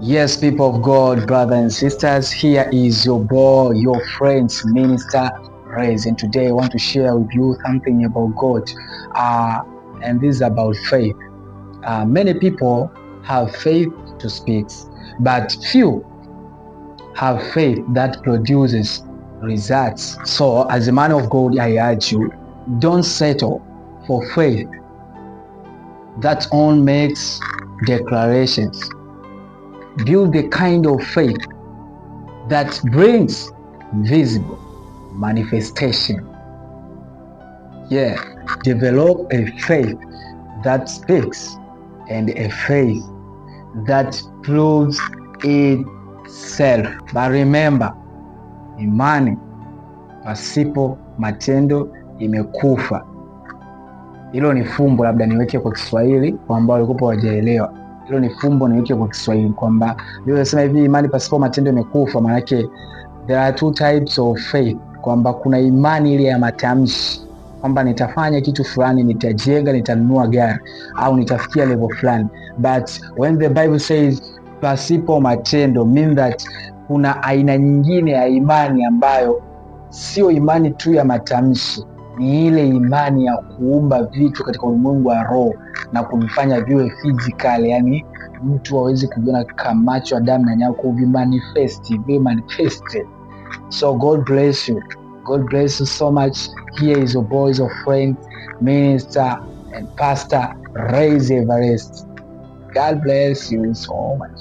Yes, people of God, brothers and sisters, here is your boy, your friends, Minister Rez, and today I want to share with you something about God, and this is about faith. Many people have faith to speak, but few have faith that produces results. So, as a man of God, I urge you, don't settle for faith that only makes declarations. Build the kind of faith that brings visible manifestation. Yeah, develop a faith that speaks and a faith that proves itself. But remember, imani pasipo matendo imekufa. Hilo ni fumbo, labda niweke kwa Kiswahili kwa ambao walikuwa hawajaelewa. Hilo ni fumbo, niweke kwa Kiswahili kwamba Biblia inasema hivi, imani pasipo matendo imekufa. Maana yake there are two types of faith, kwamba kuna imani ile ya matamshi kwamba nitafanya kitu fulani, nitajenga, nitanunua gari au nitafikia level fulani, but when the Bible says pasipo matendo, mean that kuna aina nyingine ya imani ambayo sio imani tu ya matamshi, ni ile imani ya kuumba vitu katika ulimwengu wa roho na kuvifanya viwe physical, yani mtu aweze kuviona kama macho ya damu na nyama, viwe manifested. So God bless you. God bless you so much. Here is your boys of friend, Minister and Pastor Rez Everest. God bless you so much.